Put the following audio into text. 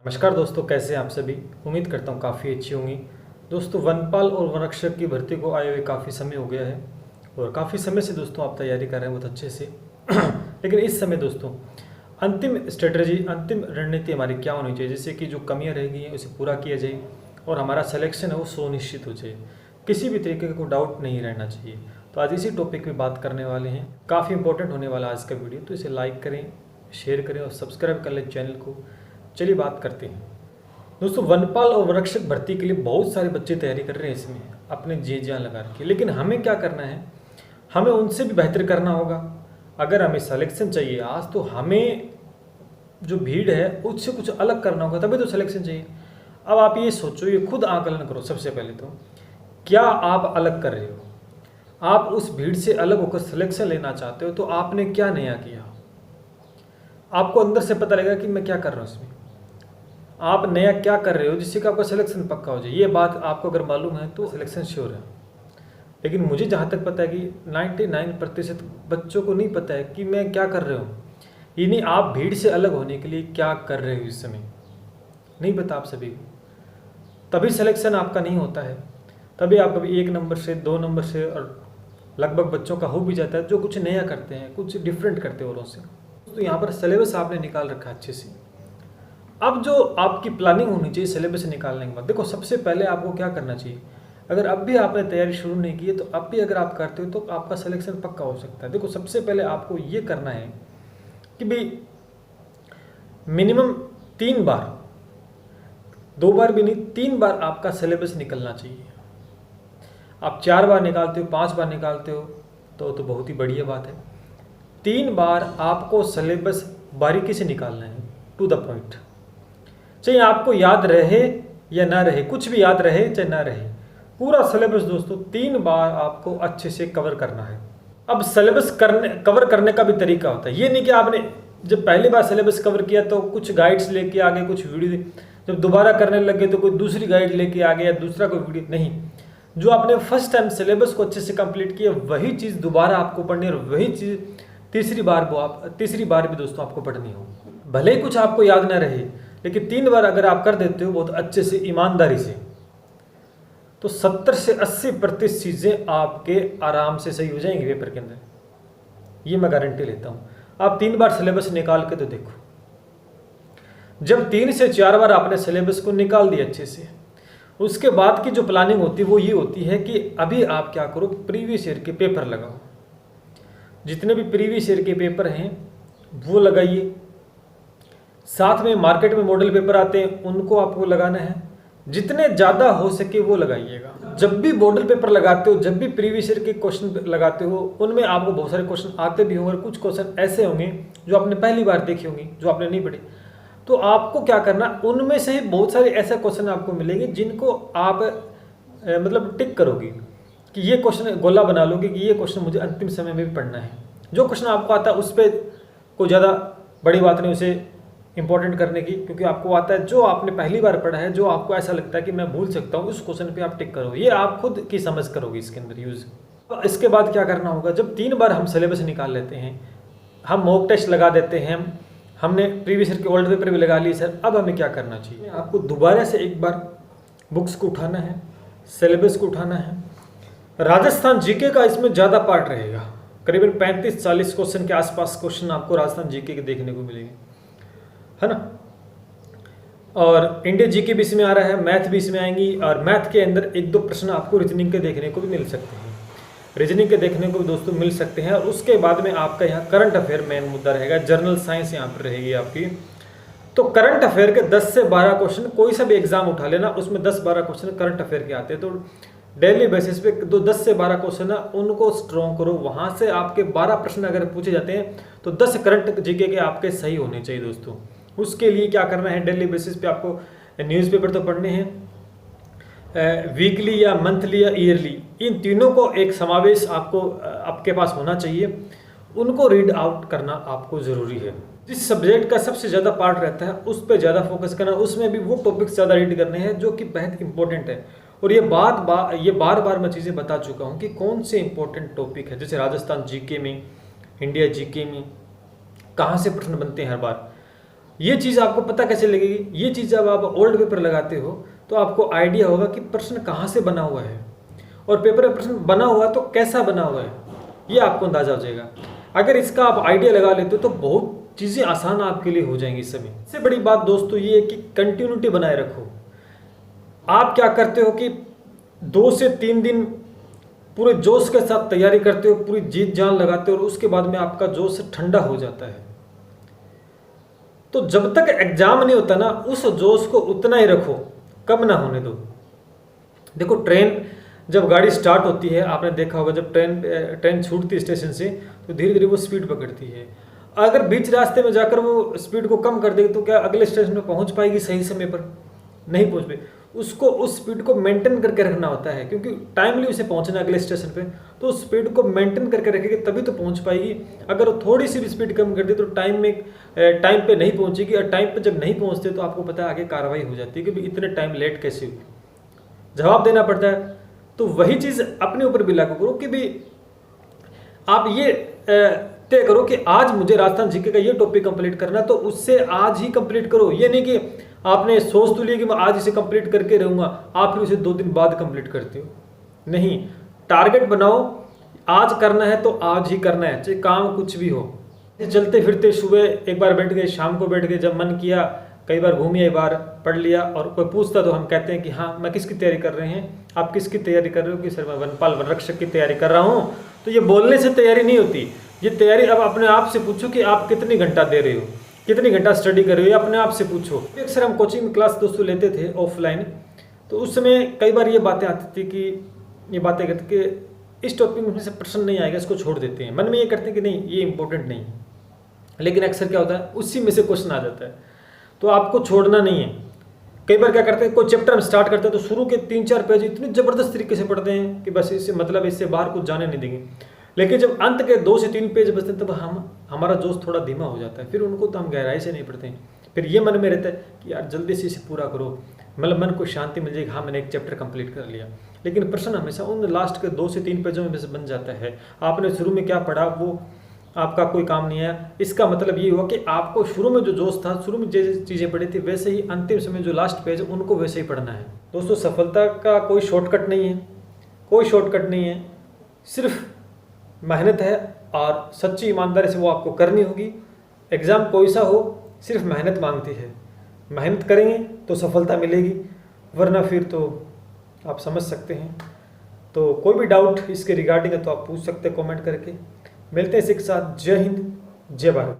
नमस्कार दोस्तों, कैसे हैं आप सभी। उम्मीद करता हूँ काफ़ी अच्छी होंगी। दोस्तों, वनपाल और वनरक्षक की भर्ती को आए हुए काफ़ी समय हो गया है और काफ़ी समय से दोस्तों आप तैयारी कर रहे हैं बहुत अच्छे से। लेकिन इस समय दोस्तों अंतिम स्ट्रेटजी, अंतिम रणनीति हमारी क्या होनी चाहिए, जिससे कि जो कमियाँ रह गई हैं उसे पूरा किया जाए और हमारा सिलेक्शन है वो सुनिश्चित हो जाए, किसी भी तरीके का कोई डाउट नहीं रहना चाहिए। तो आज इसी टॉपिक पे बात करने वाले हैं। काफ़ी इंपॉर्टेंट होने वाला आज का वीडियो, तो इसे लाइक करें, शेयर करें और सब्सक्राइब कर लें चैनल को। चलिए बात करते हैं। दोस्तों, वनपाल और वनरक्षक भर्ती के लिए बहुत सारे बच्चे तैयारी कर रहे हैं इसमें अपने जी जान लगा के, लेकिन हमें क्या करना है, हमें उनसे भी बेहतर करना होगा। अगर हमें सिलेक्शन चाहिए आज, तो हमें जो भीड़ है उससे कुछ अलग करना होगा, तभी तो सिलेक्शन चाहिए। अब आप ये सोचो, ये खुद आकलन करो। सबसे पहले तो क्या आप अलग कर रहे हो? आप उस भीड़ से अलग होकर सिलेक्शन लेना चाहते हो, तो आपने क्या नया किया? आपको अंदर से पता लगेगा कि मैं क्या कर रहा हूँ इसमें, आप नया क्या कर रहे हो जिससे कि आपका सिलेक्शन पक्का हो जाए। ये बात आपको अगर मालूम है तो सिलेक्शन श्योर है। लेकिन मुझे जहाँ तक पता है कि 99% बच्चों को नहीं पता है कि मैं क्या कर रहा हूँ, यानी आप भीड़ से अलग होने के लिए क्या कर रहे हो इस समय, नहीं पता आप सभी को। तभी सिलेक्शन आपका नहीं होता है, तभी आप कभी 1 नंबर से 2 नंबर से, और लगभग बच्चों का हो भी जाता है जो कुछ नया करते हैं, कुछ डिफरेंट करते हैं औरों से। तो यहाँ पर सिलेबस आपने निकाल रखा है अच्छे से। अब जो आपकी प्लानिंग होनी चाहिए सिलेबस निकालने के बाद, देखो सबसे पहले आपको क्या करना चाहिए। अगर अब भी आपने तैयारी शुरू नहीं की है, तो अब भी अगर आप करते हो तो आपका सिलेक्शन पक्का हो सकता है। देखो सबसे पहले आपको ये करना है कि भाई मिनिमम 3 बार, 2 बार भी नहीं, 3 बार आपका सिलेबस निकलना चाहिए। आप 4 बार निकालते हो, 5 बार निकालते हो तो बहुत ही बढ़िया बात है। 3 बार आपको सिलेबस बारीकी से निकालना है, टू द पॉइंट। चाहे आपको याद रहे या ना रहे, कुछ भी याद रहे चाहे ना रहे, पूरा सिलेबस दोस्तों 3 बार आपको अच्छे से कवर करना है। अब सिलेबस कवर करने का भी तरीका होता है। ये नहीं कि आपने जब पहली बार सिलेबस कवर किया तो कुछ गाइड्स लेके आ गए, कुछ वीडियो, जब दोबारा करने लगे तो कोई दूसरी गाइड लेके आ गया, दूसरा कोई वीडियो नहीं। जो आपने फर्स्ट टाइम सिलेबस को अच्छे से कंप्लीट किया, वही चीज़ दोबारा आपको पढ़नी है, और वही चीज़ तीसरी बार भी दोस्तों आपको पढ़नी हो। भले ही कुछ आपको याद ना रहे, लेकिन 3 बार अगर आप कर देते हो बहुत अच्छे से, ईमानदारी से, तो 70 से 80% चीज़ें आपके आराम से सही हो जाएंगी पेपर के अंदर। ये मैं गारंटी लेता हूँ। आप 3 बार सिलेबस निकाल के तो देखो। जब 3 से 4 बार आपने सिलेबस को निकाल दिया अच्छे से, उसके बाद की जो प्लानिंग होती है वो ये होती है कि अभी आप क्या करो, प्रीवियस ईयर के पेपर लगाओ। जितने भी प्रीवियस ईयर के पेपर हैं वो लगाइए। साथ में मार्केट में मॉडल पेपर आते हैं, उनको आपको लगाना है। जितने ज़्यादा हो सके वो लगाइएगा। जब भी मॉडल पेपर लगाते हो, जब भी प्रीवियस ईयर के क्वेश्चन लगाते हो, उनमें आपको बहुत सारे क्वेश्चन आते भी होंगे, और कुछ क्वेश्चन ऐसे होंगे जो आपने पहली बार देखे होंगे, जो आपने नहीं पढ़े। तो आपको क्या करना, उनमें से ही बहुत सारे ऐसे क्वेश्चन आपको मिलेंगे जिनको आप मतलब टिक करोगे कि ये क्वेश्चन, गोला बना लोगे कि ये क्वेश्चन मुझे अंतिम समय में भी पढ़ना है। जो क्वेश्चन आपको आता है उस पर कोई ज़्यादा बड़ी बात नहीं उसे इंपॉर्टेंट करने की, क्योंकि आपको आता है। जो आपने पहली बार पढ़ा है, जो आपको ऐसा लगता है कि मैं भूल सकता हूँ, उस क्वेश्चन पे आप टिक करो। ये आप खुद की समझ करोगे इसके अंदर यूज़। इसके बाद क्या करना होगा, जब 3 बार हम सिलेबस निकाल लेते हैं, हम मॉक टेस्ट लगा देते हैं, हमने प्रीवियस ईयर के ओल्ड पेपर भी लगा लिए सर, अब हमें क्या करना चाहिए, आपको दोबारा से एक बार बुक्स को उठाना है, सिलेबस को उठाना है। राजस्थान जीके का इसमें ज़्यादा पार्ट रहेगा, करीबन 35-40 क्वेश्चन के आसपास क्वेश्चन आपको राजस्थान जीके के देखने को मिलेंगे, है ना। और इंडिया जीके भी इसमें आ रहा है, मैथ भी इसमें आएंगी, और मैथ के अंदर 1-2 प्रश्न आपको रीजनिंग के देखने को भी मिल सकते हैं, रीजनिंग के देखने को भी दोस्तों मिल सकते हैं। और उसके बाद में आपका यहाँ करंट अफेयर मेन मुद्दा रहेगा, जनरल साइंस यहाँ पर रहेगी आपकी। तो करंट अफेयर के 10 से 12 क्वेश्चन, कोई सा भी एग्जाम उठा लेना, उसमें 10-12 क्वेश्चन करंट अफेयर के आते हैं। तो डेली बेसिस पे 10 से 12 क्वेश्चन है, उनको स्ट्रॉन्ग करो। वहाँ से आपके 12 प्रश्न अगर पूछे जाते हैं तो 10 करंट जीके के आपके सही होने चाहिए दोस्तों। उसके लिए क्या करना है, डेली बेसिस पे आपको न्यूज़पेपर तो पढ़ने हैं, वीकली या मंथली या ईयरली, इन तीनों को एक समावेश आपको आपके पास होना चाहिए। उनको रीड आउट करना आपको ज़रूरी है। जिस सब्जेक्ट का सबसे ज़्यादा पार्ट रहता है उस पर ज़्यादा फोकस करना, उसमें भी वो टॉपिक्स ज़्यादा रीड करने हैं जो कि बेहद इंपॉर्टेंट है। और ये बार बार मैं चीज़ें बता चुका हूँ कि कौन से इंपॉर्टेंट टॉपिक है। जैसे राजस्थान जीके में, इंडिया जीके में कहाँ से प्रश्न बनते हैं हर बार, ये चीज़ आपको पता कैसे लगेगी? ये चीज़ जब आप ओल्ड पेपर लगाते हो तो आपको आइडिया होगा कि प्रश्न कहाँ से बना हुआ है और पेपर में प्रश्न बना हुआ तो कैसा बना हुआ है, ये आपको अंदाजा हो जाएगा। अगर इसका आप आइडिया लगा लेते हो तो बहुत चीज़ें आसान आपके लिए हो जाएंगी इस समय। सबसे बड़ी बात दोस्तों ये है कि कंटिन्यूटी बनाए रखो। आप क्या करते हो कि 2 से 3 दिन पूरे जोश के साथ तैयारी करते हो, पूरी जीत जान लगाते हो और उसके बाद में आपका जोश ठंडा हो जाता है। तो जब तक एग्जाम नहीं होता ना, उस जोश को उतना ही रखो, कम ना होने दो। देखो ट्रेन जब गाड़ी स्टार्ट होती है, आपने देखा होगा जब ट्रेन छूटती है स्टेशन से तो धीरे धीरे वो स्पीड पकड़ती है। अगर बीच रास्ते में जाकर वो स्पीड को कम कर देगी तो क्या अगले स्टेशन पे पहुंच पाएगी सही समय पर? नहीं पहुंच पाएगी। उसको उस स्पीड को मेंटेन करके रखना होता है, क्योंकि टाइमली उसे पहुंचना अगले स्टेशन पे, तो उस स्पीड को मेंटेन करके रखेगी तभी तो पहुंच पाएगी। अगर वो थोड़ी सी भी स्पीड कम कर दे तो टाइम पे नहीं पहुंचेगी, और टाइम पे जब नहीं पहुंचते तो आपको पता है आगे कार्रवाई हो जाती है कि भाई इतने टाइम लेट कैसे हुई, जवाब देना पड़ता है। तो वही चीज़ अपने ऊपर भी लागू करो कि भाई आप ये तय करो कि आज मुझे राजस्थान जीके का ये टॉपिक कंप्लीट करना, तो उससे आज ही कंप्लीट करो। ये नहीं कि आपने सोच तो लिया कि मैं आज इसे कंप्लीट करके रहूँगा, आप फिर उसे 2 दिन बाद कंप्लीट करते हो। नहीं, टारगेट बनाओ, आज करना है तो आज ही करना है, चाहे काम कुछ भी हो। चलते फिरते सुबह एक बार बैठ गए, शाम को बैठ गए, जब मन किया कई बार घूमिए, एक बार पढ़ लिया। और कोई पूछता तो हम कहते हैं कि हाँ मैं किसकी तैयारी कर रहे हैं, आप किसकी तैयारी कर रहे हो? कि सर मैं वनपाल वनरक्षक की तैयारी कर रहा हूँ। तो ये बोलने से तैयारी नहीं होती, ये तैयारी अब अपने आप से पूछो कि आप कितनी घंटा दे रहे हो, कितनी घंटा स्टडी कर रहे हो, ये अपने आप से पूछो। अक्सर हम कोचिंग क्लास दोस्तों लेते थे ऑफलाइन, तो उस समय कई बार ये बातें आती थी कि ये बातें करते कि इस टॉपिक में से प्रश्न नहीं आएगा, इसको छोड़ देते हैं। मन में ये करते हैं कि नहीं ये इंपॉर्टेंट नहीं, लेकिन अक्सर क्या होता है उसी में से क्वेश्चन आ जाता है, तो आपको छोड़ना नहीं है। कई बार क्या करते हैं, कोई चैप्टर हम स्टार्ट करते हैं तो शुरू के 3-4 पेज इतनी ज़बरदस्त तरीके से पढ़ते हैं कि बस इससे मतलब इससे बाहर कुछ जाने नहीं देंगे। लेकिन जब अंत के 2 से 3 पेज बचते हैं तब हमारा जोश थोड़ा धीमा हो जाता है, फिर उनको तो हम गहराई से नहीं पढ़ते हैं। फिर ये मन में रहता है कि यार जल्दी से इसे पूरा करो, मतलब मन को शांति मिल जाएगी, हाँ मैंने एक चैप्टर कंप्लीट कर लिया। लेकिन प्रश्न हमेशा उन लास्ट के 2 से 3 पेजों में से बन जाता है। आपने शुरू में क्या पढ़ा वो आपका कोई काम नहीं है। इसका मतलब ये हुआ कि आपको शुरू में जो जोश था, शुरू में जैसे चीज़ें पढ़ी थी वैसे ही अंतिम समय जो लास्ट पेज है उनको वैसे ही पढ़ना है। दोस्तों सफलता का कोई शॉर्टकट नहीं है, कोई शॉर्टकट नहीं है, सिर्फ मेहनत है और सच्ची ईमानदारी से वो आपको करनी होगी। एग्ज़ाम कोई सा हो, सिर्फ मेहनत मांगती है। मेहनत करेंगे तो सफलता मिलेगी, वरना फिर तो आप समझ सकते हैं। तो कोई भी डाउट इसके रिगार्डिंग है तो आप पूछ सकते हैं कमेंट करके। मिलते हैं इसी के साथ। जय हिंद, जय भारत।